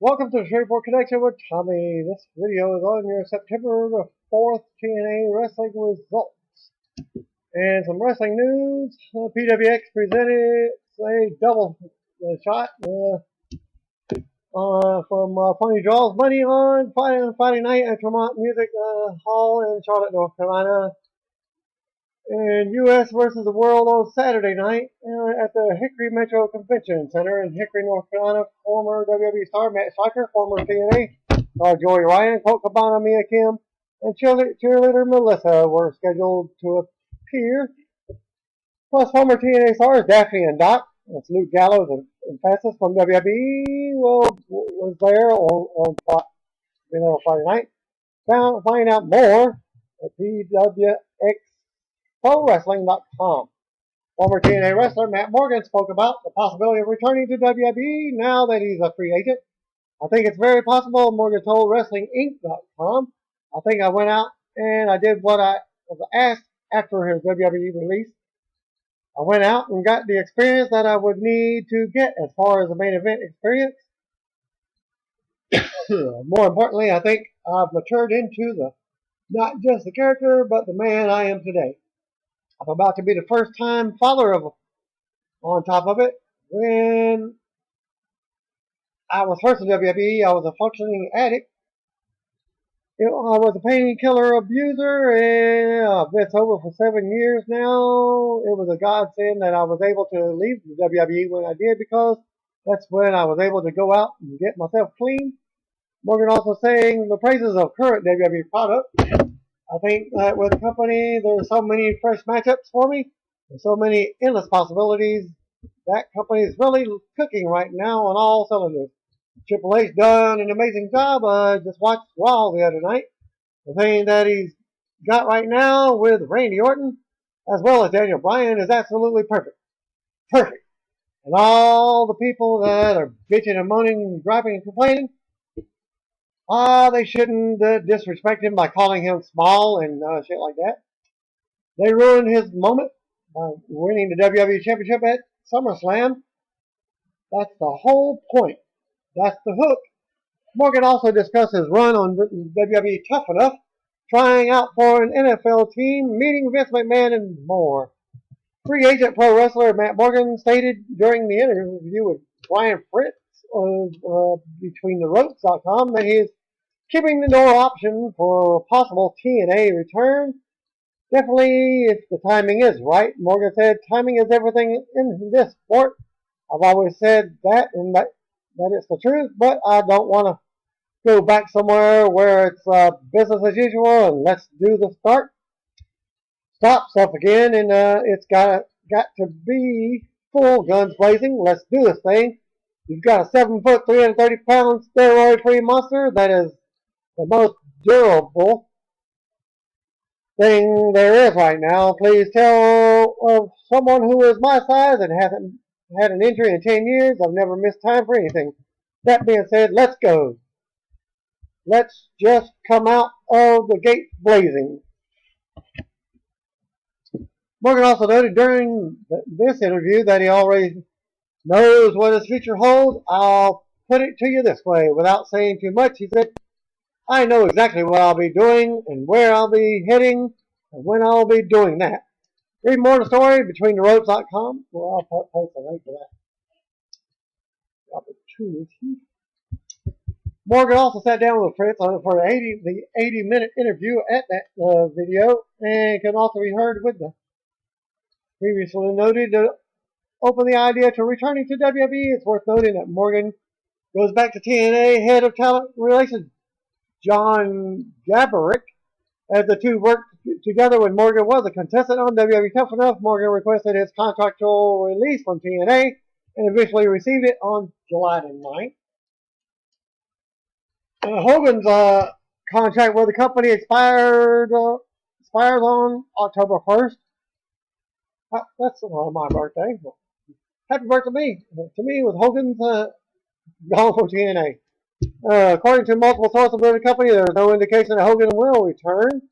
Welcome to the Straightforward Connection with Tommy. This video is on your September the 4th TNA wrestling results. And some wrestling news. PWX presented a double shot from Funny Draws Money on Friday night at Tremont Music Hall in Charlotte, North Carolina. And U.S. versus the World on Saturday night at the Hickory Metro Convention Center in Hickory, North Carolina. Former WWE star Matt Striker, former TNA star Joey Ryan, Colt Cabana, Mia Kim, and cheerleader Melissa were scheduled to appear. Plus, former TNA stars Daphne and Doc, that's Luke Gallows and Festus from WWE, was there on Friday night. Find out more at PWX ProWrestling.com. Former TNA wrestler Matt Morgan spoke about the possibility of returning to WWE now that he's a free agent. I think it's very possible, Morgan told WrestlingInc.com. I think I went out and I did what I was asked after his WWE release. I went out and got the experience that I would need to get as far as the main event experience. More importantly, I think I've matured into not just the character, but the man I am today. I'm about to be the first time father of, on top of it. When I was first in WWE, I was a functioning addict. I was a painkiller abuser, and I've been sober for 7 years now. It was a godsend that I was able to leave the WWE when I did, because that's when I was able to go out and get myself clean. Morgan also saying the praises of current WWE product. I think that with the company, there's so many fresh matchups for me. There's so many endless possibilities. That company is really cooking right now on all cylinders. Triple H done an amazing job. I just watched Raw the other night. The thing that he's got right now with Randy Orton, as well as Daniel Bryan, is absolutely perfect. Perfect. And all the people that are bitching and moaning, griping and complaining, they shouldn't disrespect him by calling him small and shit like that. They ruined his moment by winning the WWE Championship at SummerSlam. That's the whole point. That's the hook. Morgan also discussed his run on WWE Tough Enough, trying out for an NFL team, meeting Vince McMahon, and more. Free agent pro wrestler Matt Morgan stated during the interview with Brian Fritz of BetweenTheRopes.com that he is keeping the door option for a possible TNA return. Definitely, if the timing is right. Morgan said, timing is everything in this sport. I've always said that, and that is the truth, but I don't want to go back somewhere where it's business as usual and let's do the stop stuff again, and it's got to be full guns blazing. Let's do this thing. You've got a 7 foot, 330-pound steroid-free monster that is the most durable thing there is right now. Please tell of someone who is my size and hasn't had an injury in 10 years. I've never missed time for anything. That being said, let's go. Let's just come out of the gate blazing. Morgan also noted during this interview that he already knows what his future holds. I'll put it to you this way, without saying too much. He said, I know exactly what I'll be doing and where I'll be heading and when I'll be doing that. Read more of the story BetweenTheRopes.com, where I'll post a link to that opportunity. Morgan also sat down with Fritz for the 80-minute interview at that video, and can also be heard with the previously noted to open the idea to returning to WWE. It's worth noting that Morgan goes back to TNA head of talent relations John Gabarick, as the two worked together when Morgan was a contestant on WWE Tough Enough. Morgan requested his contractual release from TNA and eventually received it on July 9th. Hogan's contract with the company expires on October 1st. That's my birthday. Happy birthday to me. To me, with Hogan's gone from TNA. According to multiple sources within the company, there is no indication that Hogan will return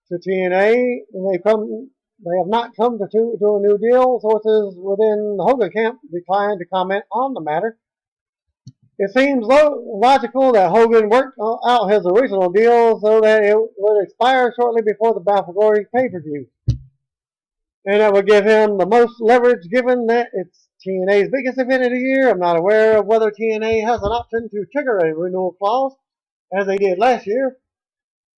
to TNA. They have not come to a new deal. Sources within the Hogan camp declined to comment on the matter. It seems logical that Hogan worked out his original deal so that it would expire shortly before the Bound for Glory pay-per-view. And that would give him the most leverage given that it's TNA's biggest event of the year. I'm not aware of whether TNA has an option to trigger a renewal clause, as they did last year.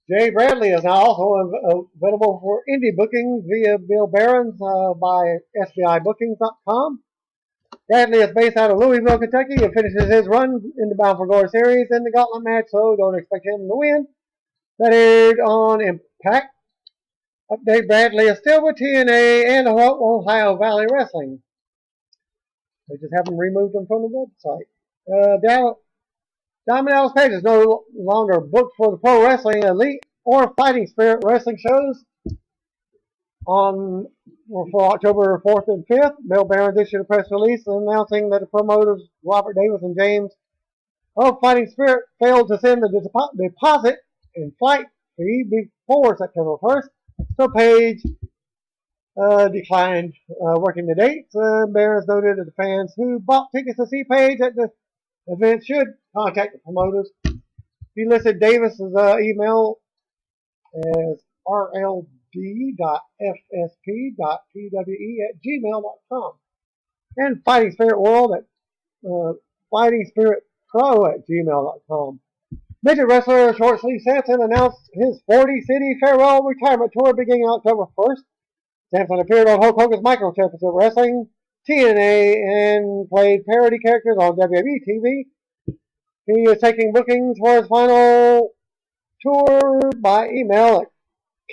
Jay Bradley is now also available for indie bookings via Bill Barron's by SBIBookings.com. Bradley is based out of Louisville, Kentucky, and finishes his run in the Bound for Glory series in the Gauntlet match, so don't expect him to win. That aired on Impact. Update: Bradley is still with TNA and Ohio Valley Wrestling. They just haven't removed him from the website. Diamond Dallas Page is no longer booked for the Pro Wrestling Elite or Fighting Spirit wrestling shows for October 4th and 5th. Bill Barron issued a press release announcing that the promoters Robert Davis and James of Fighting Spirit failed to send the deposit and flight fee before September 1st, so Page declined working the dates. Barron's noted that the fans who bought tickets to see Page at the event should contact the promoters. He listed Davis's email as rld.fsp.cwe@gmail.com and Fighting Spirit World at fightingspiritpro@gmail.com. Midget wrestler Short Sleeve Sampson announced his 40-city farewell retirement tour beginning October 1st. Sampson appeared on Hulk Hogan's Micro Championship Wrestling, TNA, and played parody characters on WWE TV. He is taking bookings for his final tour by email at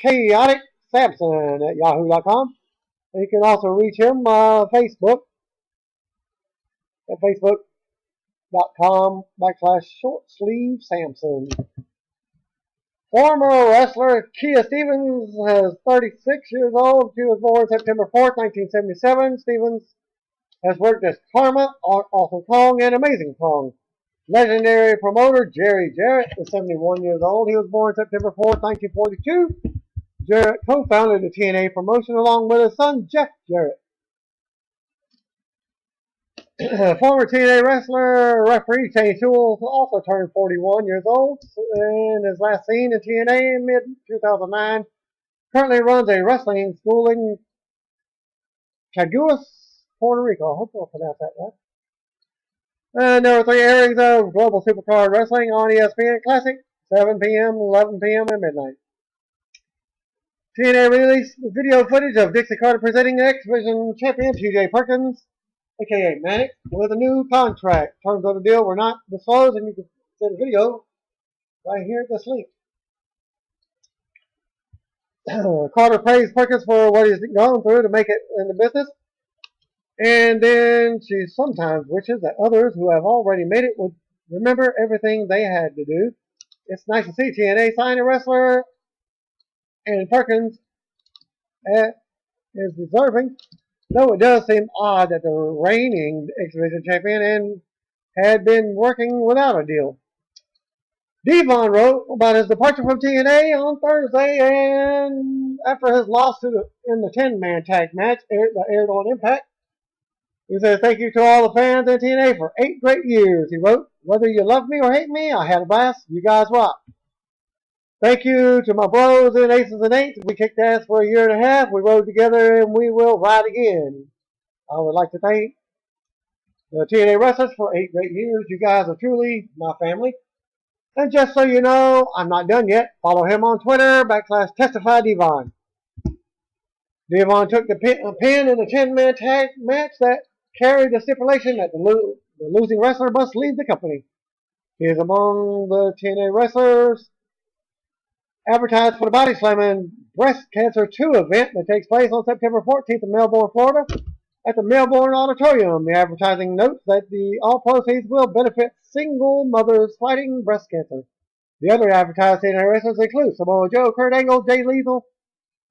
cwte@yahoo.com. You can also reach him on Facebook at facebook.com/shortsleevesamson. Former wrestler Kia Stevens is 36 years old. She was born September 4th, 1977. Stevens has worked as Karma, Awesome Kong, and Amazing Kong. Legendary promoter Jerry Jarrett is 71 years old. He was born September 4th, 1942. Jarrett co-founded the TNA promotion along with his son Jeff Jarrett. Former TNA wrestler referee Shane Sewell also turned 41 years old and is last seen in TNA in mid-2009. Currently runs a wrestling school in Caguas, Puerto Rico. I hope I pronounced that right. Number 3 airings of Global Supercard Wrestling on ESPN Classic, 7 p.m., 11 p.m., and midnight. TNA released video footage of Dixie Carter presenting the X Division champion TJ Perkins, aka Manic, with a new contract. Terms of the deal were not disclosed, and you can see the video right here at this link. Carter praised Perkins for what he's gone through to make it in the business, and then she sometimes wishes that others who have already made it would remember everything they had to do. It's nice to see TNA sign a wrestler, and Perkins is deserving, though it does seem odd that the reigning X Division champion had been working without a deal. Devon wrote about his departure from TNA on Thursday, and after his loss in the 10-man tag match that aired on Impact, he says, "Thank you to all the fans in TNA for 8 great years." He wrote, "Whether you love me or hate me, I had a blast. You guys rock. Thank you to my bros in Aces and Eights. We kicked ass for a year and a half. We rode together, and we will ride again. I would like to thank the TNA wrestlers for 8 great years. You guys are truly my family. And just so you know, I'm not done yet. Follow him on Twitter, /TestifyDevon. Devon took the pin in the 10-man tag match that carried the stipulation that the losing wrestler must leave the company. He is among the TNA wrestlers advertised for the Body Slamming Breast Cancer 2 event that takes place on September 14th in Melbourne, Florida, at the Melbourne Auditorium. The advertising notes that all proceeds will benefit single mothers fighting breast cancer. The other advertised TNA wrestlers include Samoa Joe, Kurt Angle, Jay Lethal,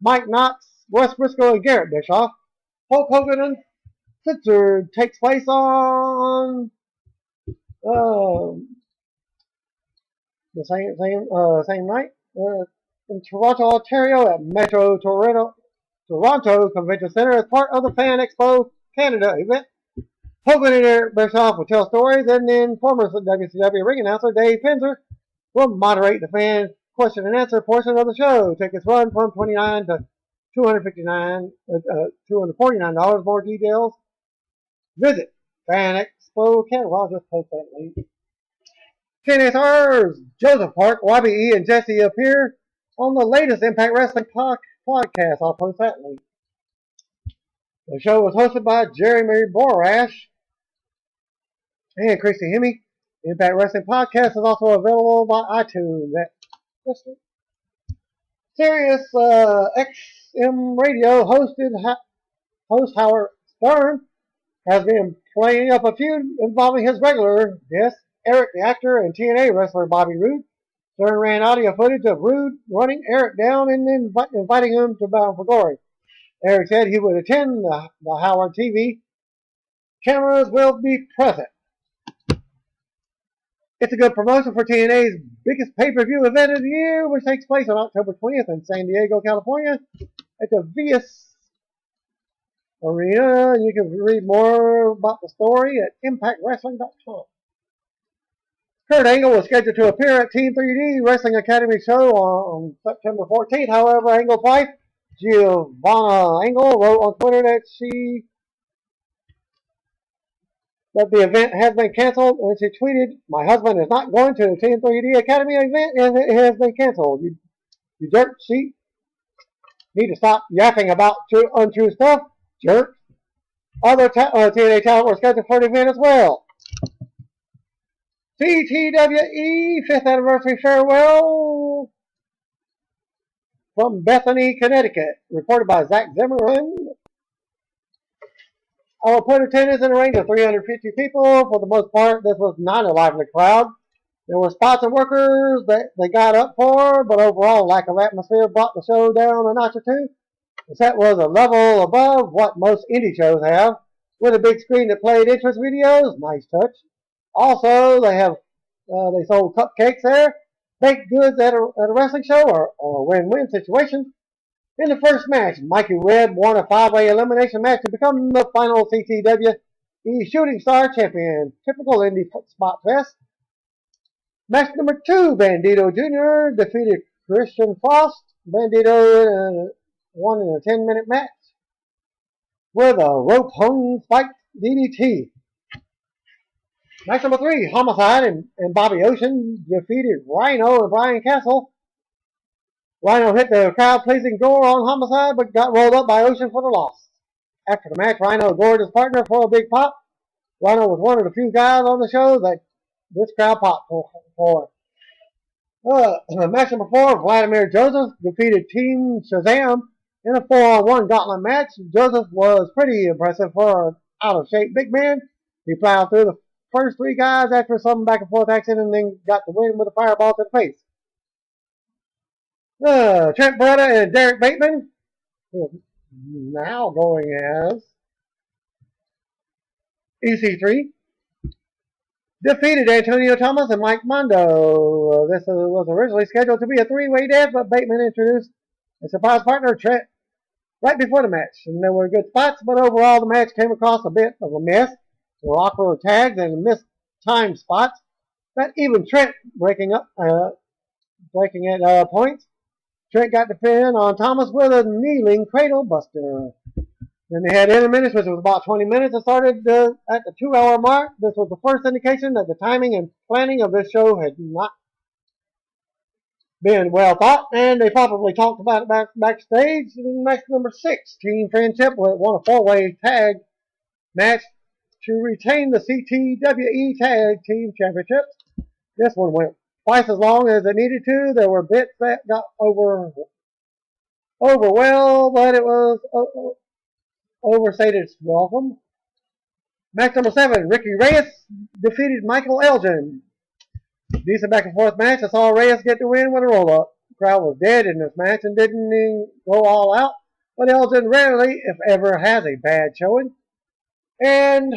Mike Knox, Wes Briscoe, and Garrett Bischoff. Hulk Hogan Uncensored takes place on the same night in Toronto, Ontario, at Metro Toronto Convention Center as part of the Fan Expo Canada event. Hogan and Eric Bischoff will tell stories, and then former WCW ring announcer Dave Penzer will moderate the fan question and answer portion of the show. Tickets run from $29 to $249. More details, visit Fan Expo Canada. I'll just post that link. TNA stars Joseph Park, YBE, and Jesse appear on the latest Impact Wrestling podcast. I'll post that link. The show was hosted by Jeremy Borash and Christy Hemme. Impact Wrestling podcast is also available by iTunes. Sirius XM Radio host Howard Stern has been playing up a feud involving his regular guest, Eric the actor, and TNA wrestler Bobby Roode. Stern ran audio footage of Roode running Eric down and then inviting him to Bound for Glory. Eric said he would attend the Howard TV. Cameras will be present. It's a good promotion for TNA's biggest pay-per-view event of the year, which takes place on October 20th in San Diego, California, at the Vias Arena. You can read more about the story at ImpactWrestling.com. Kurt Angle was scheduled to appear at Team 3D Wrestling Academy show on September 14th. However, Angle's wife, Giovanna Angle, wrote on Twitter that the event has been canceled, and she tweeted, "My husband is not going to the Team 3D Academy event, and it has been canceled. You jerk sheep. Need to stop yapping about untrue stuff, jerk." Other TNA talent were scheduled for the event as well. ctwe 5th Anniversary Farewell from Bethany, Connecticut, reported by Zach Zimmerman. I will put attendance in a range of 350 people. For the most part, this was not a lively crowd. There were spots and workers that they got up for, but overall, lack of atmosphere brought the show down a notch or two. The set was a level above what most indie shows have, with a big screen that played entrance videos. Nice touch. Also, they sold cupcakes there. Baked goods at a wrestling show are a win-win situation. In the first match, Mikey Webb won a 5-way elimination match to become the final ctwe Shooting Star champion. Typical indie spot fest. Match number 2, Bandito Jr. defeated Christian Frost. Bandito won in a 10-minute match with a rope-hung spiked DDT. Match number 3, Homicide and Bobby Ocean defeated Rhino and Brian Castle. Rhino hit the crowd-pleasing door on Homicide, but got rolled up by Ocean for the loss. After the match, Rhino adored his partner for a big pop. Rhino was one of the few guys on the show that this crowd popped for. Match number 4, Vladimir Joseph defeated Team Shazam in a 4-on-1 gauntlet match. Joseph was pretty impressive for an out-of-shape big man. He plowed through the first 3 guys after some back-and-forth action and then got the win with a fireball to the face. Trent Beretta and Derek Bateman, now going as EC3, defeated Antonio Thomas and Mike Mondo. This was originally scheduled to be a 3-way death, but Bateman introduced a surprise partner, Trent, right before the match. And there were good spots, but overall the match came across a bit of a mess. There were awkward tags and missed time spots that even Trent breaking at points. Trent got the pin on Thomas with a kneeling cradle buster. Then they had intermissions, which was about 20 minutes. It started at the 2-hour mark. This was the first indication that the timing and planning of this show had not been well thought, and they probably talked about it backstage. Match number 6, Team Friendship won a 4-way tag match to retain the ctwe Tag Team Championship. This one went twice as long as it needed to. There were bits that got over well, but it was overstayed its welcome. Match number 7, Ricky Reyes defeated Michael Elgin. Decent back and forth match. I saw Reyes get the win with a roll up. The crowd was dead in this match and didn't go all out, but Elgin rarely, if ever, has a bad showing. And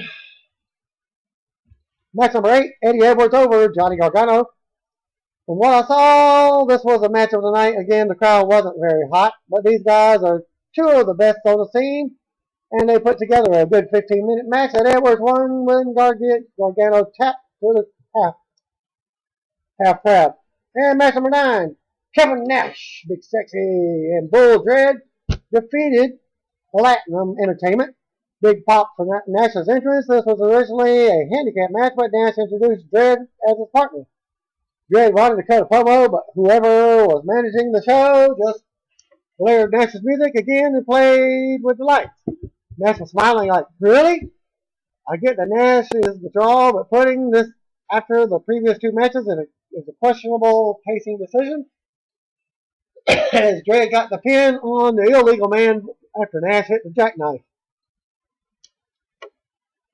match number 8, Eddie Edwards over Johnny Gargano. From what I saw, this was a match of the night. Again, the crowd wasn't very hot, but these guys are 2 of the best on the scene, and they put together a good 15-minute match that Edwards won when Gargano tapped to the half crowd. And match number 9, Kevin Nash, Big Sexy, and Bull Dread defeated Platinum Entertainment. Big pop for Nash's entrance. This was originally a handicap match, but Nash introduced Dread as his partner. Dread wanted to cut a promo, but whoever was managing the show just blared Nash's music again and played with the lights. Nash was smiling like, really? I get that Nash is the draw, but putting this after the previous 2 matches is a questionable pacing decision. As Dread got the pin on the illegal man after Nash hit the jackknife.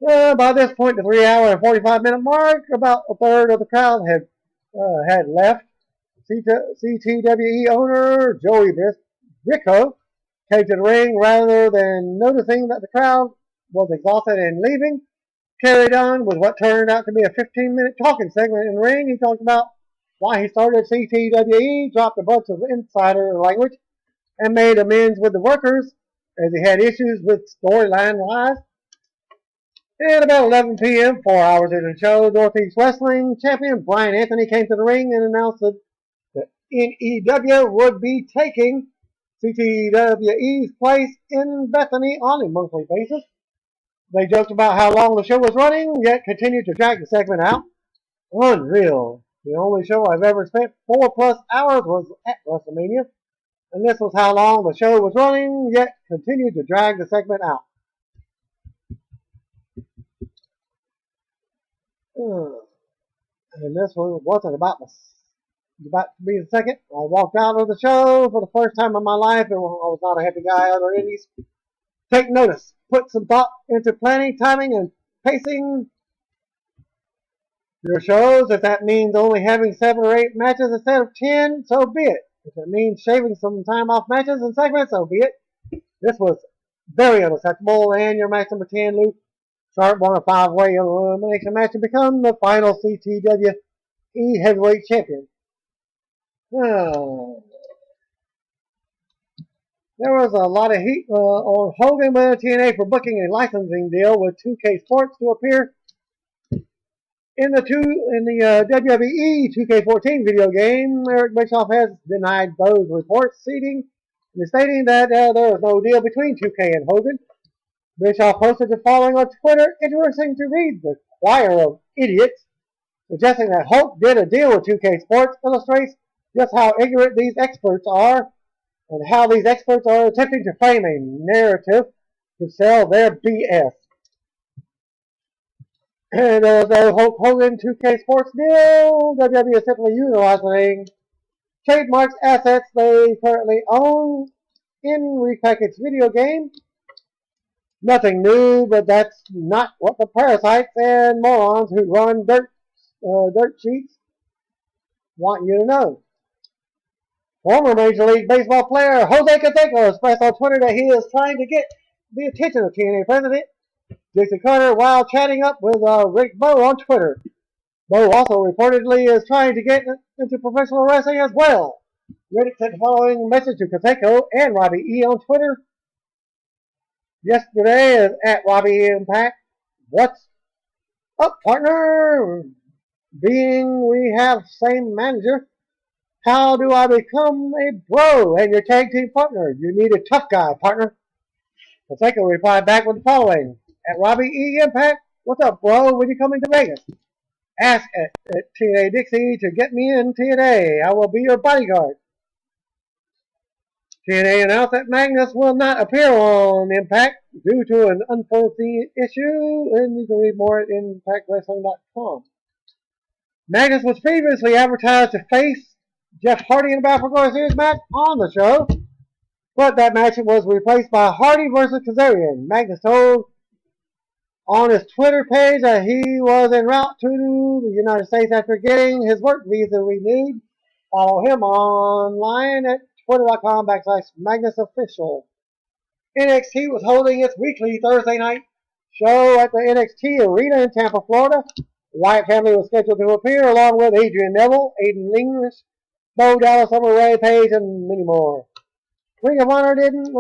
By this point, the 3-hour and 45-minute mark, about a third of the crowd had left. CTWE owner Joey Bricko came to the ring rather than noticing that the crowd was exhausted and leaving. Carried on with what turned out to be a 15-minute talking segment in the ring. He talked about why he started CTWE, dropped a bunch of insider language, and made amends with the workers as he had issues with storyline-wise. At about 11 p.m., 4 hours into the show, Northeast Wrestling champion Brian Anthony came to the ring and announced that NEW would be taking CTWE's place in Bethany on a monthly basis. They joked about how long the show was running, yet continued to drag the segment out. Unreal. The only show I've ever spent 4+ hours was at WrestleMania, and this was how long the show was running, yet continued to drag the segment out. And this wasn't about to be the second. I walked out of the show for the first time in my life, and I was not a happy guy under Indies. Take notice. Put some thought into planning, timing, and pacing your shows. If that means only having 7 or 8 matches instead of 10, so be it. If it means shaving some time off matches and segments, so be it. This was very unacceptable. And your match number 10, Luke Sharp, won a 5-way elimination match to become the final CTWE heavyweight champion. There was a lot of heat on Hogan with TNA for booking a licensing deal with 2K Sports to appear in the WWE 2K14 video game. Eric Bischoff has denied those reports, stating that there was no deal between 2K and Hogan. Bischoff posted the following on Twitter: interesting to read. The choir of idiots suggesting that Hulk did a deal with 2K Sports illustrates just how ignorant these experts are, and how these experts are attempting to frame a narrative to sell their BS. And the Hulk Hogan 2K Sports deal, WWE is simply utilizing trademarks assets they currently own in repackaged video games. Nothing new, but that's not what the parasites and morons who run dirt sheets want you to know. Former Major League Baseball player Jose Canseco expressed on Twitter that he is trying to get the attention of TNA president Jason Carter while chatting up with Rick Bowe on Twitter. Bowe also reportedly is trying to get into professional wrestling as well. Riddick sent the following message to Canseco and Robbie E. on Twitter. Yesterday is at Robbie Impact. What's up, partner? Being we have same manager, how do I become a bro and your tag team partner? You need a tough guy, partner. Canseco replied back with the following. At Robbie E. Impact, what's up, bro? When you coming to Vegas? Ask at TNA Dixie to get me in TNA. I will be your bodyguard. TNA announced that Magnus will not appear on Impact due to an unforeseen issue, and you can read more at ImpactWrestling.com. Magnus was previously advertised to face Jeff Hardy in a Battle for Glory Series match on the show, but that match was replaced by Hardy versus Kazarian. Magnus told on his Twitter page that he was en route to the United States after getting his work visa renewed. Follow him online at twitter.com/MagnusOfficial. NXT was holding its weekly Thursday night show at the NXT Arena in Tampa, Florida. The Wyatt family was scheduled to appear along with Adrian Neville, Aiden English, Bo Dallas, Summer Rae Page, and many more. Ring of Honor didn't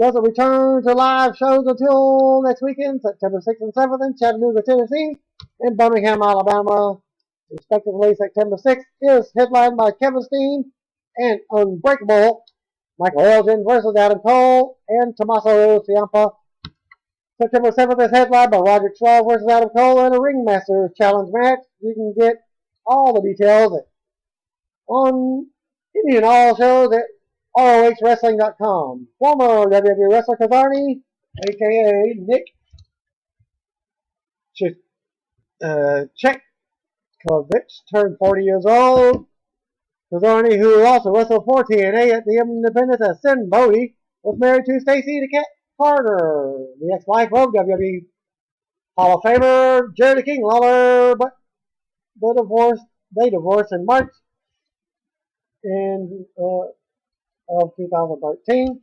doesn't return to live shows until next weekend, September 6th and 7th in Chattanooga, Tennessee, and Birmingham, Alabama, respectively. September 6th is headlined by Kevin Steen and Unbreakable, Michael Elgin versus Adam Cole and Tommaso Ciampa. September 7th is headlined by Roger Shaw versus Adam Cole in a Ringmasters Challenge match. You can get all the details on any and all shows at ROHWrestling.com. Former WWE wrestler Kazarni, a.k.a. Nick Chekhovich, turned 40 years old. Kazarni, who also wrestled for TNA at the Independence as Sin Bodie, was married to Stacey the Cat Carter, the ex-wife of WWE Hall of Famer Jerry King Lawler, but they divorced in March of 2013.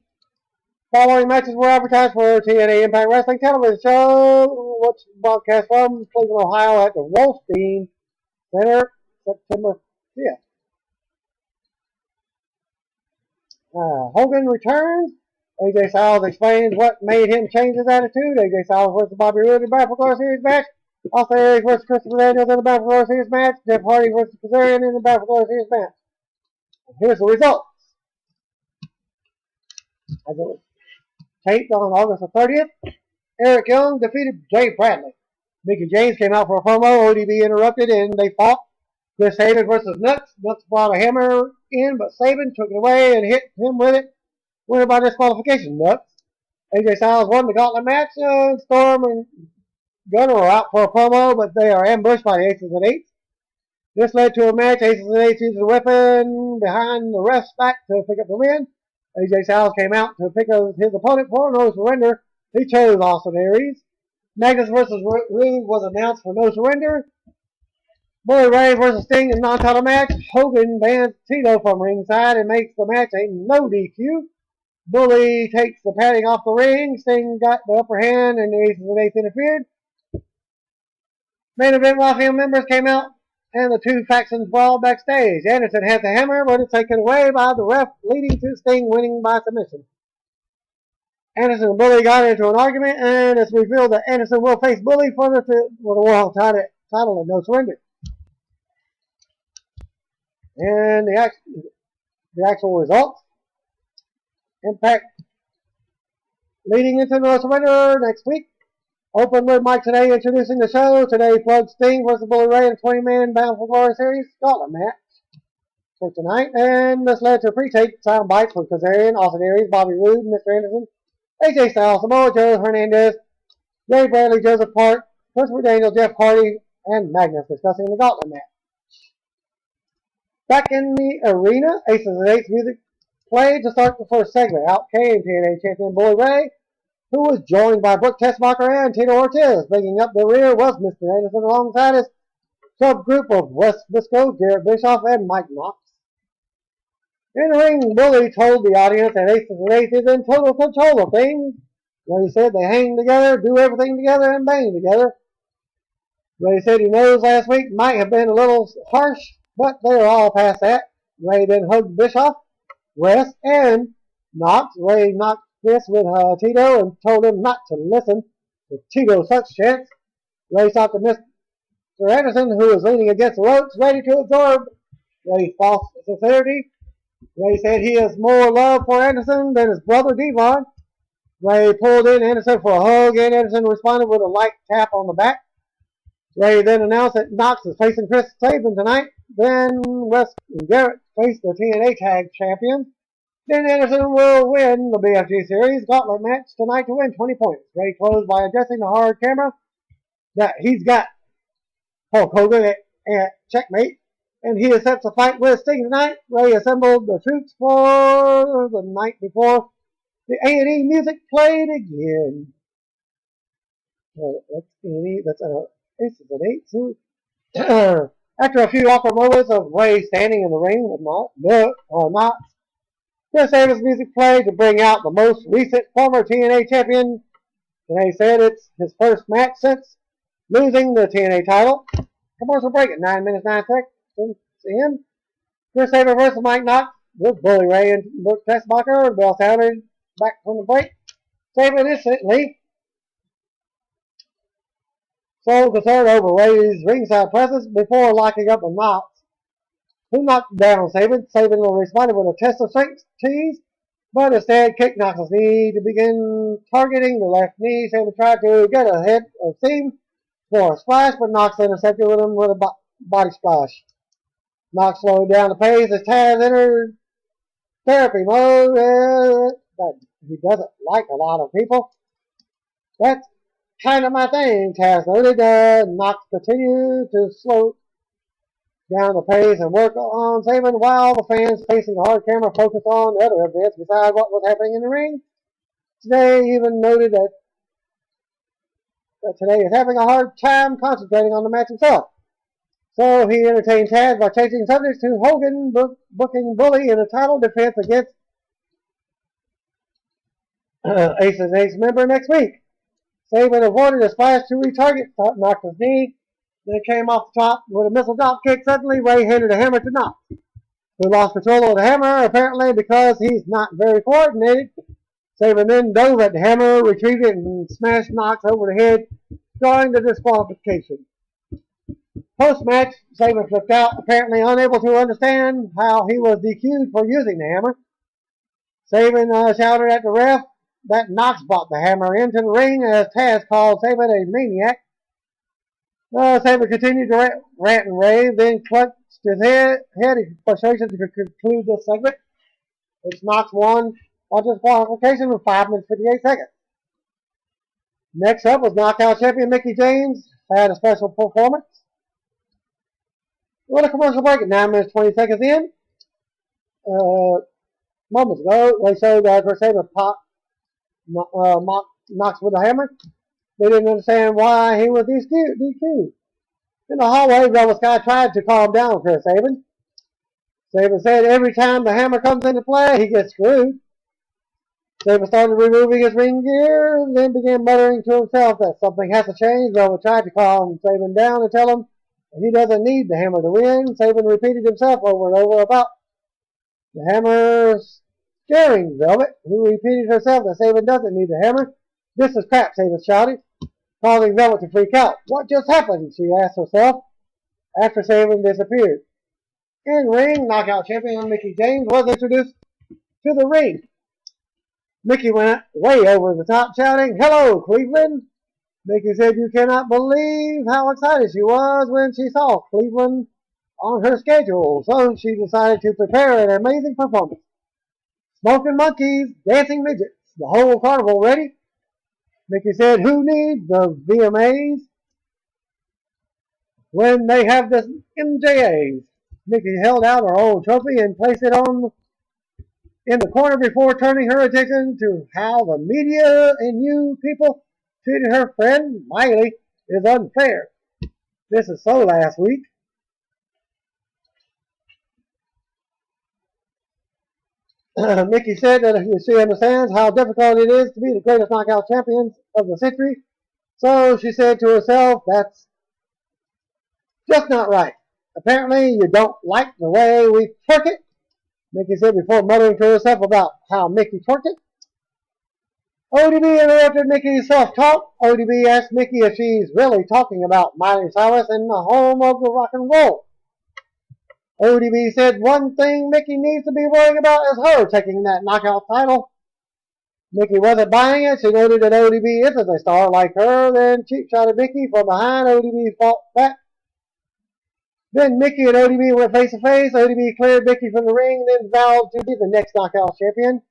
Following matches were advertised for TNA Impact Wrestling television show, which broadcast from Cleveland, Ohio at the Wolfstein Center, September 5th. Hogan returns. AJ Styles explains what made him change his attitude. AJ Styles versus Bobby Roode in the Battle Royal Series match. Austin Aries versus Christopher Daniels in the Battle Royal Series match. Jeff Hardy versus Kazarian in the Battle Royal Series match. And here's the results. As it was taped on August the 30th, Eric Young defeated Jay Bradley. Mickey James came out for a promo. ODB interrupted and they fought. Chris Sabin versus Nuts. Nuts brought a hammer in, but Sabin took it away and hit him with it. Winner by disqualification, Nuts. AJ Styles won the gauntlet match. Storm and Gunner are out for a promo, but they are ambushed by the Aces and Eights. This led to a match. Aces and Eights used a weapon behind the ref's back to pick up the win. AJ Styles came out to pick up his opponent for no surrender. He chose Austin Aries. Magnus versus Roode was announced for no surrender. Bully Ray versus Sting in non-title match. Hogan bans Tito from ringside and makes the match a no DQ. Bully takes the padding off the ring. Sting got the upper hand and the Aces and Eights interfered. Main event Mafia members came out and the two factions brawled backstage. Anderson had the hammer, but it's taken away by the ref, leading to Sting winning by submission. Anderson and Bully got into an argument, and it's revealed that Anderson will face Bully for the world title at no surrender. And the actual results. Impact leading into no surrender next week. Open with Mike today introducing the show. Today plugged Sting versus Bully Ray in a 20-man Bound for Glory Series gauntlet match for tonight. And this led to pre-tape sound bites from Kazarian, Austin Aries, Bobby Roode, Mr. Anderson, AJ Styles, Samoa Joe, Hernandez, Jay Bradley, Joseph Park, Christopher Daniels, Jeff Hardy, and Magnus discussing the gauntlet match. Back in the arena, Aces and Eights music played to start the first segment. Out came TNA champion Bully Ray, who was joined by Brooke Tessmacher and Tito Ortiz. Bringing up the rear was Mr. Anderson alongside his subgroup of Wes Briscoe, Garrett Bischoff, and Mike Knox. In the ring, Bully told the audience that Aces and Eights is in total control of things. Ray said they hang together, do everything together, and bang together. Ray said he knows last week might have been a little harsh, but they're all past that. Ray then hugged Bischoff, Wes, and Knox. Ray knocked this with Tito and told him not to listen to Tito's such chance. Ray stopped to Mr. Anderson, who was leaning against the ropes, ready to absorb Ray's false sincerity. Ray said he has more love for Anderson than his brother Devon. Ray pulled in Anderson for a hug, and Anderson responded with a light tap on the back. Ray then announced that Knox is facing Chris Sabin tonight. Then Wes and Garrett face the TNA Tag Champions. Then Anderson will win the BFG Series gauntlet match tonight to win 20 points. Ray closed by addressing the hard camera that he's got Hulk Hogan at checkmate, and he accepts a fight with Sting tonight. Ray assembled the troops for the night before the A&E music played again. That's A&E. That's Aces and Eights. After a few awkward moments of Ray standing in the ring with Knox, Chris Sabin's music played to bring out the most recent former TNA champion. And he said it's his first match since losing the TNA title. Commercial break at 9 minutes 9 seconds. In. Chris Sabin versus Mike Knox with Bully Ray and Brooke Tessmacher. Bell sounded back from the break. Saban instantly sold concern over Ray's ringside presence before locking up with Knox, who knocked down Saban. Saban responded with a test of strength tease, but instead kicked Knox's knee to begin targeting the left knee. Saban tried to get ahead of steam for a splash, but Knox intercepted with him with a body splash. Knox slowed down the pace as Taz entered therapy mode. That he doesn't like a lot of people. That's kind of my thing, Taz noted. Knox continued to slow down the pace and work on Saban while the fans facing the hard camera focused on other events besides what was happening in the ring. Today even noted that today is having a hard time concentrating on the match itself. So he entertained Taz by changing subjects to Hogan booking Bully in a title defense against Ace's Ace member next week. Saban avoided a splash to retarget Knox's knee, then came off the top with a missile drop kick. Suddenly, Ray handed a hammer to Knox, who lost control of the hammer, apparently because he's not very coordinated. Saban then dove at the hammer, retrieved it, and smashed Knox over the head, drawing the disqualification. Post-match, Saban flipped out, apparently unable to understand how he was DQ'd for using the hammer. Saban shouted at the ref that Knox brought the hammer into the ring as Taz called Saban a maniac. Saban continued to rant and rave, then clutched his head in frustration to conclude this segment, which Knox won by disqualification with 5 minutes 58 seconds. Next up was knockout champion Mickie James, had a special performance. With a commercial break at 9 minutes 20 seconds in. Moments ago, they showed Chris Saban pop Knox with a hammer. They didn't understand why he was DQ'd. In the hallway, Velvet Sky tried to calm down Chris Saban. Saban said every time the hammer comes into play, he gets screwed. Saban started removing his ring gear and then began muttering to himself that something has to change. Velvet tried to calm Saban down and tell him that he doesn't need the hammer to win. Saban repeated himself over and over about the hammer scaring Velvet, who repeated herself that Saban doesn't need the hammer. This is crap, Saban shouted, causing Velvet to freak out. What just happened? She asked herself after Saban disappeared. In ring, knockout champion Mickie James was introduced to the ring. Mickie went way over the top, shouting, "Hello, Cleveland!" Mickie said you cannot believe how excited she was when she saw Cleveland on her schedule, so she decided to prepare an amazing performance. Smoking monkeys, dancing midgets, the whole carnival ready. Mickie said, who needs the VMAs when they have the MJAs? Mickie held out her old trophy and placed it in the corner before turning her attention to how the media and you people treated her friend Miley is unfair. This is so last week. Mickie said that she understands how difficult it is to be the greatest knockout champions of the century. So she said to herself, that's just not right. Apparently you don't like the way we twerk it. Mickie said before muttering to herself about how Mickie twerked it. ODB interrupted Mickey's self-talk. ODB asked Mickie if she's really talking about Miley Cyrus in the home of the rock and roll. ODB said one thing Mickie needs to be worrying about is her taking that knockout title. Mickie wasn't buying it. She noted that ODB isn't a star like her, then cheap shot at Mickie from behind. ODB fought back. Then Mickie and ODB went face to face. ODB cleared Mickie from the ring, then vowed to be the next knockout champion.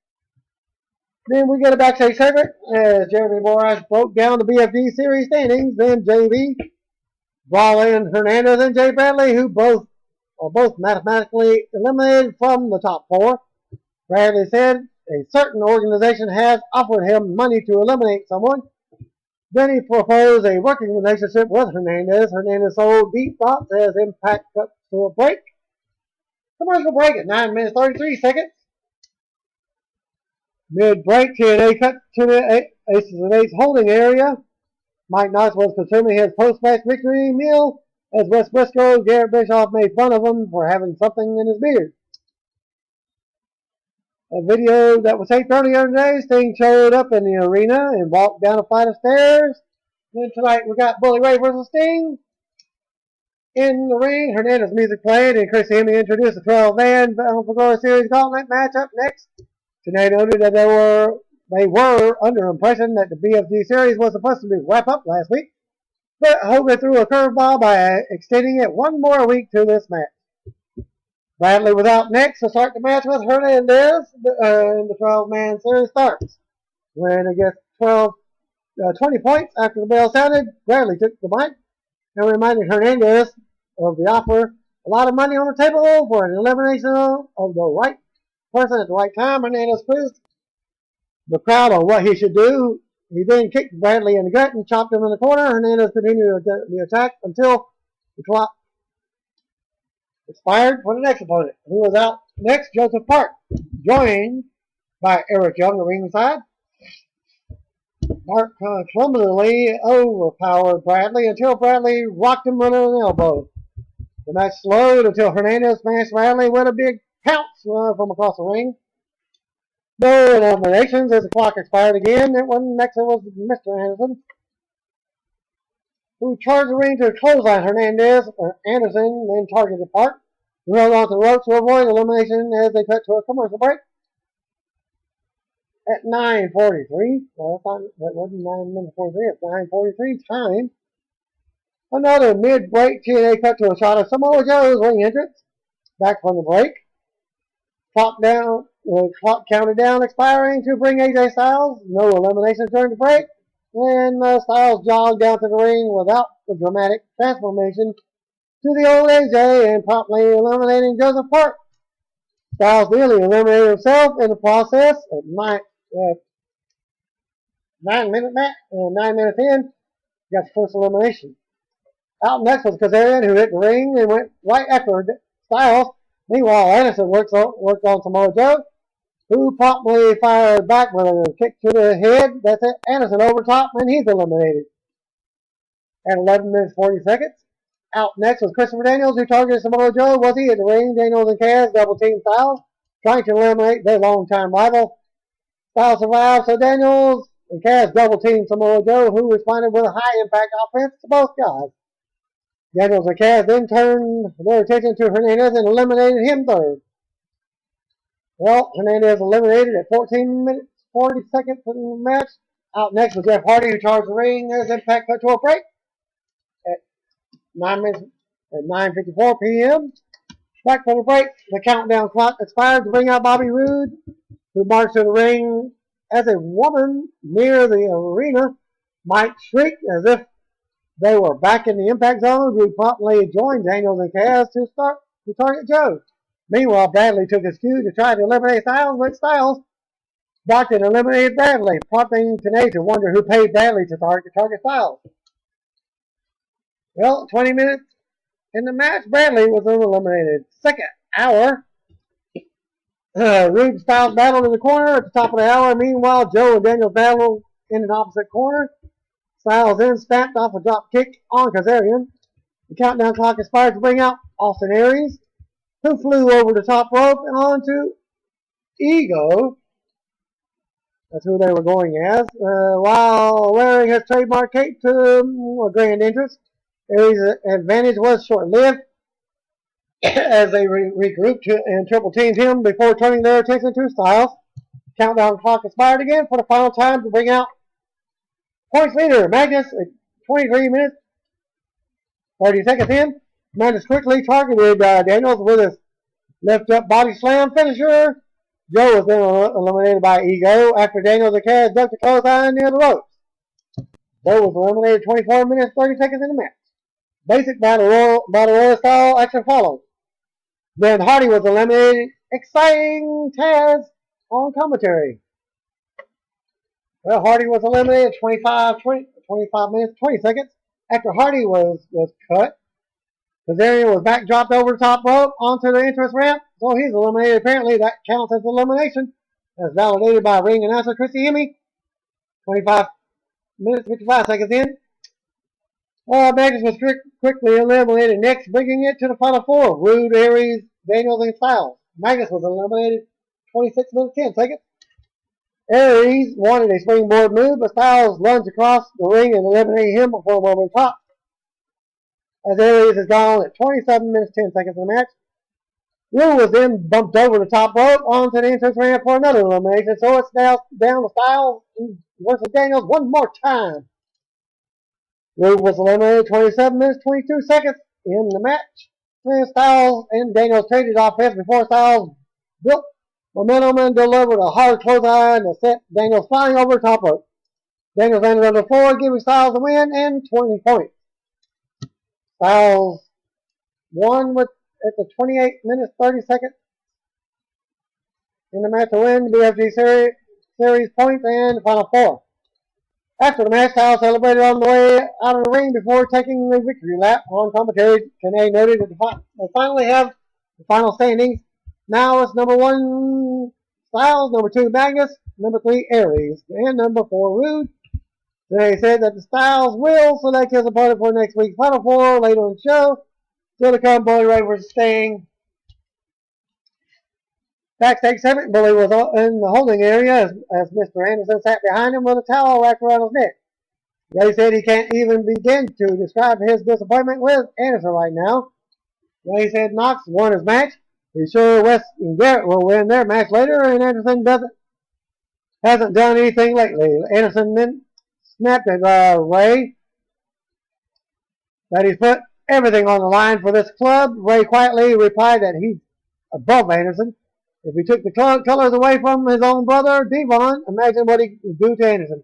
Then we get a backstage segment as Jeremy Borash broke down the BFD series standings. Then JB, Brawley, Hernandez, and Jay Bradley, who are both mathematically eliminated from the top 4. Bradley said a certain organization has offered him money to eliminate someone. Then he proposed a working relationship with Hernandez. Hernandez sold deep thoughts as Impact cuts to a break. Commercial break at 9 minutes 33 seconds. Mid-break, TNA cut to the Aces and Eights holding area. Mike Knox was consuming his post-match victory meal as Wes Briscoe and Garrett Bischoff made fun of him for having something in his beard. A video that was taped earlier today, Sting showed up in the arena and walked down a flight of stairs. Then tonight we got Bully Ray versus Sting. In the ring, Hernandez music played and Chris Hemme introduced the 12-man Glory Series Gauntlet match up next. Tonight noted that they were under the impression that the BFG series was supposed to be wrapped up last week, but Hogan threw a curveball by extending it one more week to this match. Bradley was out next to start the match with Hernandez, and the 12-man series starts. When it gets 20 points after the bell sounded, Bradley took the mic and reminded Hernandez of the offer a lot of money on the table for an elimination of the right person at the right time. Hernandez quizzed the crowd on what he should do. He then kicked Bradley in the gut and chopped him in the corner. Hernandez continued the attack until the clock expired for the next opponent, who was out next, Joseph Park, joined by Eric Young at ringside. Park clumsily overpowered Bradley until Bradley rocked him with an elbow. The match slowed until Hernandez smashed Bradley with a big pounce from across the ring. No eliminations as the clock expired again. Next was Mr. Anderson, who charged the ring to clothesline Hernandez. Anderson then targeted Park, who held on to the ropes to avoid elimination as they cut to a commercial break. At 9:43, well, that wasn't 9 minutes 43, it's 9:43 time. Another mid-break TNA cut to a shot of Samoa Joe's ring entrance. Back from the break. Clock counted down, expiring to bring AJ Styles. No eliminations during the break. And Styles jogged down to the ring without the dramatic transformation to the old AJ and promptly eliminating Joseph Park. Styles nearly eliminated himself in the process at 9 minutes in, got the first elimination. Out next was Kazarian, who hit the ring and went right after Styles. Meanwhile, Anderson worked on Samoa Joe, who promptly fired back with a kick to the head. That's it. Anderson over top, and he's eliminated. At 11 minutes 40 seconds. Out next was Christopher Daniels, who targeted Samoa Joe. Was he at the ring? Daniels and Kaz double team Styles, trying to eliminate their longtime rival. Styles survived, so Daniels and Kaz double teamed Samoa Joe, who responded with a high impact offense to both guys. Daniels and Kaz then turned their attention to Hernandez and eliminated him third. Well, Hernandez eliminated at 14 minutes 40 seconds in the match. Out next was Jeff Hardy, who charged the ring. There's Impact cut to a break at 9:54 p.m. Back from the break, the countdown clock expired to bring out Bobby Roode, who marched to the ring as a woman near the arena might shriek as if they were back in the impact zone. Who promptly joined Daniels and Kaz to target Joe. Meanwhile, Bradley took his cue to try to eliminate Styles, but Styles blocked and eliminated Bradley, prompting TNA to wonder who paid Bradley to target Styles. Well, 20 minutes in the match, Bradley was eliminated. Second hour, Roode and Styles battled in the corner at the top of the hour. Meanwhile, Joe and Daniels battled in an opposite corner. Styles then snapped off a drop kick on Kazarian. The countdown clock expired to bring out Austin Aries, who flew over the top rope and onto Ego. That's who they were going as. While wearing his trademark cape to a grand entrance, Aries' advantage was short-lived as they regrouped and triple teamed him before turning their attention to Styles. Countdown clock expired again for the final time to bring out points leader Magnus at 23 minutes 30 seconds in. Magnus quickly targeted Daniels with his lift-up body slam finisher. Joe was then eliminated by Ego after Daniels and Kaz ducked a clothesline near the ropes. Joe was eliminated 24 minutes 30 seconds in the match. Basic battle royal style action followed. Then Hardy was eliminated. Exciting Taz on commentary. Well, Hardy was eliminated 25 minutes 20 seconds after Hardy was cut. Kazarian was back dropped over the top rope onto the entrance ramp, so he's eliminated. Apparently, that counts as elimination, as validated by ring announcer Christy Hemme. 25 minutes 55 seconds in. Magnus was quickly eliminated next, bringing it to the final four. Roode, Aries, Daniels, and Styles. Magnus was eliminated 26 minutes 10 seconds. Aries wanted a springboard move, but Styles lunged across the ring and eliminated him before one was top. As Aries is gone at 27 minutes 10 seconds in the match. Rue was then bumped over the top rope onto the entrance ramp for another elimination, so it's now down to Styles versus Daniels one more time. Rue was eliminated 27 minutes 22 seconds in the match. Styles and Daniels traded offense before Styles built momentum and delivered a hard clothesline that sent Daniels flying over the top rope. Daniels landed on the floor, giving Styles the win and 20 points. Styles won at the 28 minutes 30 seconds in the match to win the BFG series points and final four. After the match, Styles celebrated on the way out of the ring before taking the victory lap. On commentary, Tenay noted that they finally have the final standings. Now it's number 1 Styles, number 2 Magnus, number 3 Aries, and number 4 Rude. They said that the Styles will select his opponent for next week's Final Four later in the show. Still to come, Bully Ray versus Sting. Backstage segment, Bully was in the holding area as Mr. Anderson sat behind him with a towel wrapped around his neck. Ray said he can't even begin to describe his disappointment with Anderson right now. Ray said Knox won his match. He's sure West and Garrett will win their match later, and Anderson hasn't done anything lately. Anderson then snapped at Ray that he's put everything on the line for this club. Ray quietly replied that he's above Anderson. If he took the colors away from his own brother, Devon, imagine what he would do to Anderson.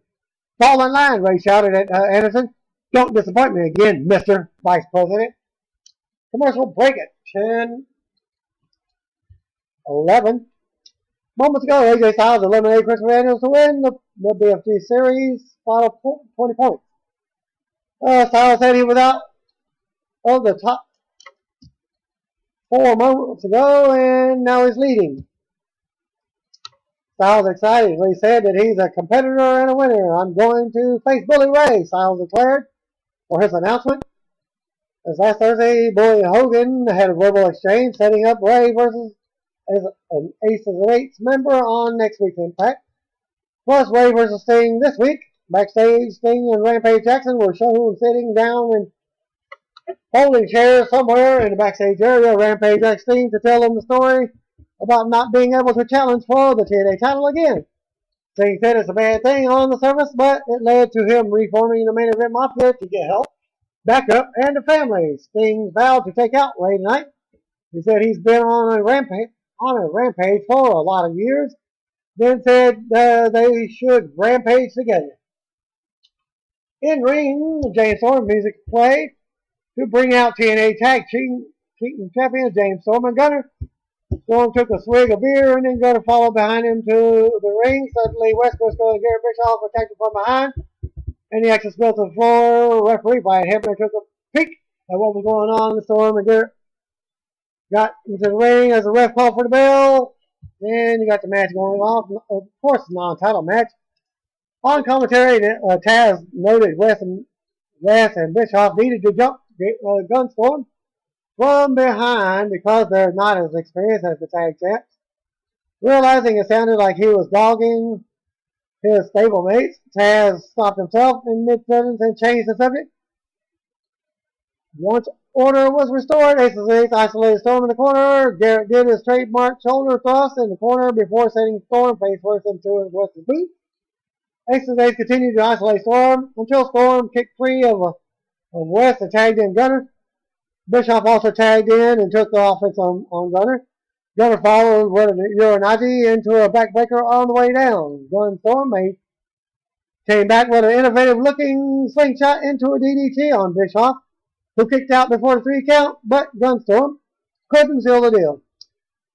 Fall in line, Ray shouted at Anderson. Don't disappoint me again, Mr. Vice President. Commercial break at 10:11. Moments ago, AJ Styles eliminated Christopher Daniels to win the BFG series final 20 points. Styles said he was out of the top 4 moments ago, and now he's leading. Styles excitedly said that he's a competitor and a winner. I'm going to face Bully Ray, Styles declared for his announcement. As last Thursday, Bully Hogan had a verbal exchange setting up Ray versus as an Aces and Eights member on next week's Impact. Plus, Ray versus Sting this week. Backstage, Sting and Rampage Jackson were shown sitting down in folding chairs somewhere in the backstage area. Rampage asked Sting to tell them the story about not being able to challenge for the TNA title again. Sting said it's a bad thing on the surface, but it led to him reforming the main event mafia to get help, backup, and a family. Sting vowed to take out Ray tonight. He said he's been on a rampage for a lot of years, then said they should rampage together. In ring, James Storm music played to bring out TNA Tag Team Champions James Storm and Gunner. Storm took a swig of beer and then Gunner followed behind him to the ring. Suddenly, West Briscoe and Garrett Bischoff attacked him from behind, and the action spilled to the floor. Referee Brian Hebner took a peek at what was going on. The Storm and Garrett got into the ring as the ref called for the bell. Then you got the match going off. Of course, a non-title match. On commentary, Taz noted West and Bischoff needed to jump Gunstorm from behind because they're not as experienced as the tag champs. Realizing it sounded like he was dogging his stablemates, Taz stopped himself in mid-sentence and changed the subject. Once order was restored, Aces Ace isolated Storm in the corner. Garrett did his trademark shoulder thrust in the corner before sending Storm face first into West's boot. Aces Ace continued to isolate Storm until Storm kicked free of West and tagged in Gunner. Bischoff also tagged in and took the offense on Gunner. Gunner followed with a Uranagi into a backbreaker on the way down. Storm came back with an innovative-looking slingshot into a DDT on Bischoff, who kicked out before the 3 count, but Gunstorm couldn't seal the deal.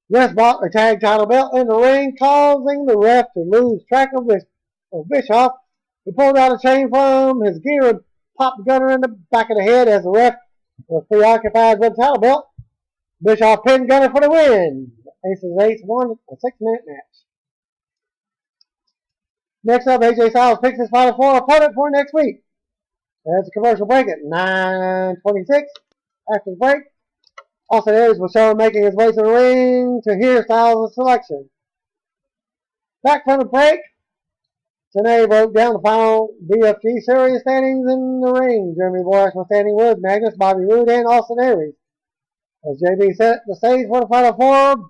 West bought a tag title belt in the ring, causing the ref to lose track of Bischoff. He pulled out a chain from his gear and popped Gunner in the back of the head as the ref was preoccupied with the title belt. Bischoff pinned Gunner for the win. Aces Ace won a 6-minute match. Next up, AJ Styles picks his Final Four opponent for next week. There's a commercial break at 9:26. After the break, Austin Aries was shown making his way to the ring to hear Styles' selection. Back from the break, Tenay broke down the final BFG series standings in the ring. Jeremy Borash was standing with Magnus, Bobby Roode, and Austin Aries. As JB set the stage for the final four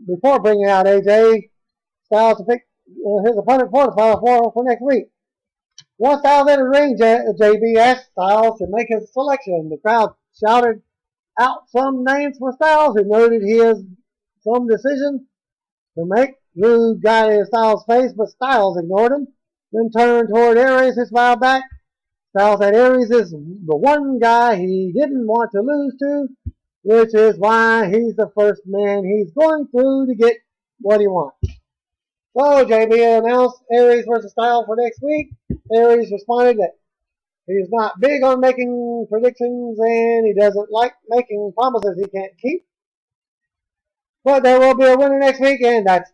before bringing out AJ Styles to pick his opponent for the final four for next week. Once Styles entered the ring, JB asked Styles to make his selection. The crowd shouted out some names for Styles, who noted he has some decision to make. Roode guided Styles' face, but Styles ignored him, then turned toward Aries, who smiled back. Styles said Aries is the one guy he didn't want to lose to, which is why he's the first man he's going through to get what he wants. So JB announced Aries versus Styles for next week. Aries responded that he's not big on making predictions and he doesn't like making promises he can't keep. But there will be a winner next week, and that's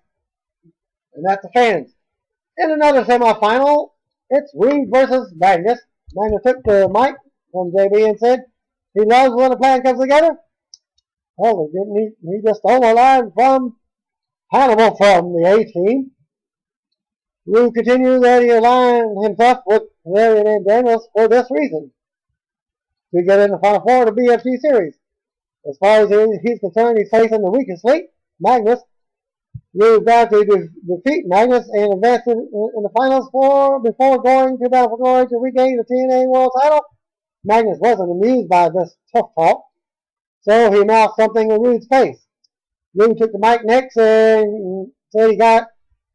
the fans. In another semifinal, it's Roode versus Magnus. Magnus took the mic from JB and said he loves when a plan comes together. Oh, didn't he just stole a line from Hannibal from the A-Team. Roode continued that he aligned himself with Larian and Daniels for this reason, to get in the final four of the BFG series. As far as he's concerned, he's facing the weakest link, Magnus. Roode vowed to defeat Magnus and advance in the finals before going to Battle for Glory to regain the TNA World title. Magnus wasn't amused by this tough talk, so he mouthed something in Roode's face. Roode took the mic next and said he got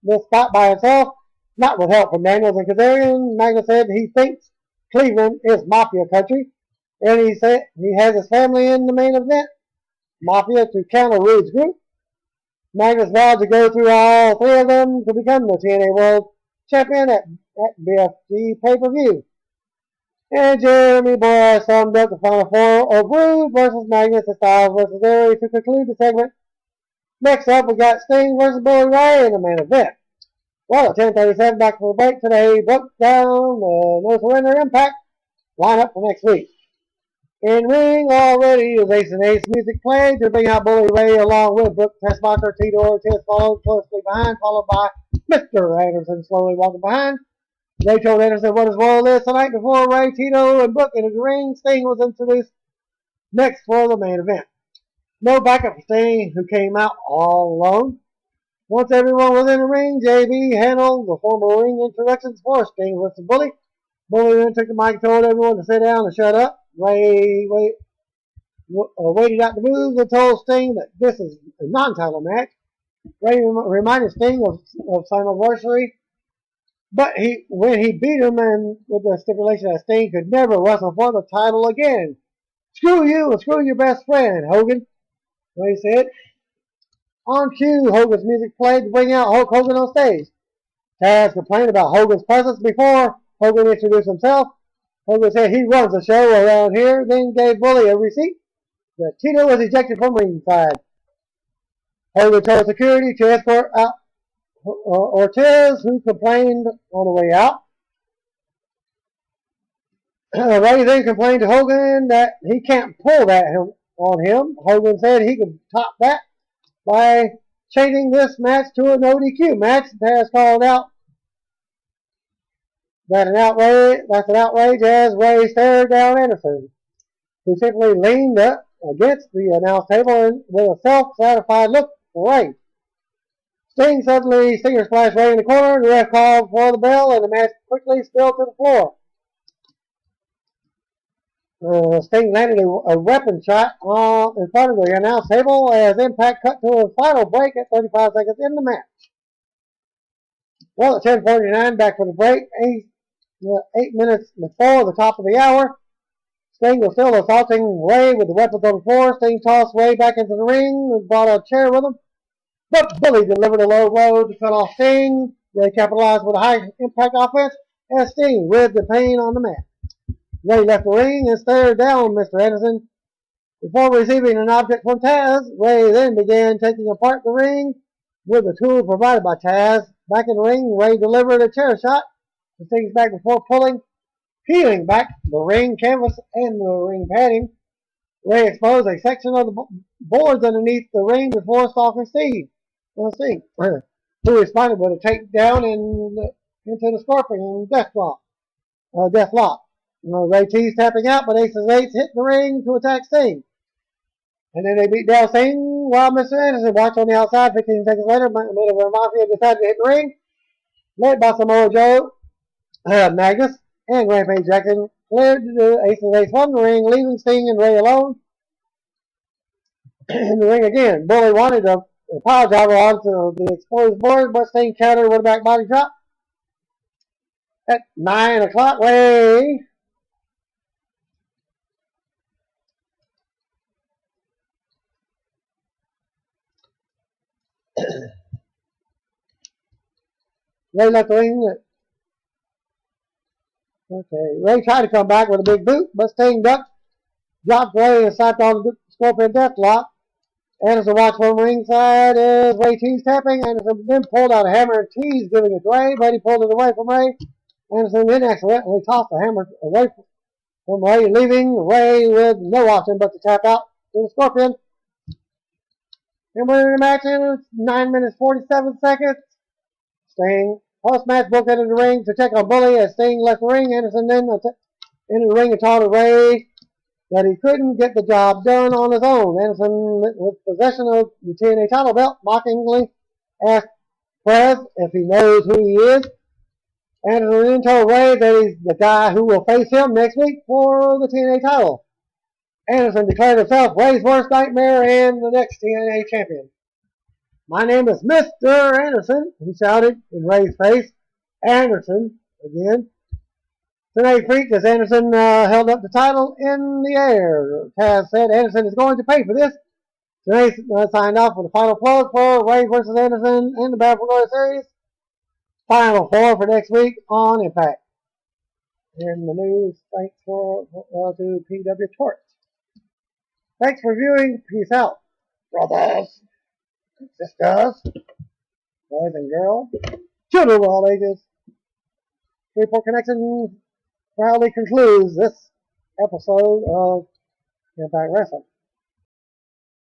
this spot by himself, not with help from Daniels and Kazarian. Magnus said he thinks Cleveland is Mafia country, and he said he has his family in the main event, Mafia, to counter Roode's group. Magnus vowed to go through all three of them to become the TNA World Champion at BFG pay-per-view. And Jeremy Borash summed up the final four of Roode versus Magnus and Styles versus Aries to conclude the segment. Next up, we got Sting versus Bully Ray in the main event. Well, at 10:37, back for the break today, broke down the No Surrender Impact lineup for next week. In ring already is Ace and Ace music played to bring out Bully Ray along with Brooke Tessmacher. Tito Ortiz followed closely behind, followed by Mr. Anderson slowly walking behind. Ray told Anderson what his role is tonight before Ray, Tito, and Brooke entered the ring. Sting was introduced next for the main event. No backup for Sting, who came out all alone. Once everyone was in the ring, JB handled the formal ring introductions for Sting versus Bully. Bully then took the mic and told everyone to sit down and shut up. Ray waited out the moves and told Sting that this is a non-title match. Ray reminded Sting of Slammiversary, but when he beat him and with the stipulation that Sting could never wrestle for the title again. Screw you and screw your best friend, Hogan, Ray said. On cue, Hogan's music played to bring out Hulk Hogan on stage. Taz complained about Hogan's presence before Hogan introduced himself. Hogan said he runs the show around here, then gave Bully a receipt that Tito was ejected from ringside. Hogan told security to escort out Ortiz, who complained on the way out. Ray then complained to Hogan that he can't pull that on him. Hogan said he could top that by changing this match to a no DQ match. Taz called out that's an outrage as Ray stared down Anderson, who simply leaned up against the announce table with a self-satisfied look for Ray. Sting suddenly stinger splashed Ray in the corner. The ref called for the bell, and the match quickly spilled to the floor. Sting landed a weapon shot in front of the announce table as Impact cut to a final break at 35 seconds in the match. Well, at 10:49, back for the break, 8 minutes before the top of the hour, Sting was still assaulting Ray with the weapons on the floor. Sting tossed Ray back into the ring and brought a chair with him. But Bully delivered a low blow to cut off Sting. Ray capitalized with a high impact offense as Sting ripped the pain on the mat. Ray left the ring and stared down Mr. Anderson. Before receiving an object from Taz, Ray then began taking apart the ring with the tools provided by Taz. Back in the ring, Ray delivered a chair shot to Sting's back before peeling back the ring canvas and the ring padding. Ray exposed a section of the boards underneath the ring before stalking Sting. who responded with a takedown into the Scorpion death lock. Ray T's tapping out, but Ace's Eights hit the ring to attack Sting. And then they beat Dale Sting while Mr. Anderson watched on the outside. 15 seconds later, Made of Mafia decided to hit the ring, led by Samoa Joe, Magnus, and Rampage Jackson. Cleared Ace's Eights from the ring, leaving Sting and Ray alone in the ring again. Bully wanted to apologize onto the exposed board, but Sting countered with a back body drop. At 9 o'clock, Ray left the ring. Okay, Ray tried to come back with a big boot, but Sting ducked, dropped Ray and slapped on the Scorpion Deathlock. Anderson watched from ringside as Ray T's tapping. Anderson then pulled out a hammer and T's giving it to Ray, but he pulled it away from Ray. Anderson then accidentally tossed the hammer away from Ray, leaving Ray with no option but to tap out to the Scorpion. And we're in the match in 9 minutes 47 seconds. Sting post-match booked into the ring to check on Bully as Sting left the ring. Anderson then entered the ring and told Ray that he couldn't get the job done on his own. Anderson, with possession of the TNA title belt, mockingly asked Prez if he knows who he is. Anderson then told Ray that he's the guy who will face him next week for the TNA title. Anderson declared himself Ray's worst nightmare and the next TNA champion. "My name is Mr. Anderson," he shouted in Ray's face. Anderson, again. Tonight freaked as Anderson held up the title in the air. Taz said Anderson is going to pay for this. Tonight signed off with the final plug for Ray versus Anderson in the Battle for Glory series. Final four for next week on Impact. In the news, thanks to PW Torch. Thanks for viewing. Peace out, brothers, sisters, boys and girls, children of all ages. Freeport Connection proudly concludes this episode of Impact Wrestling.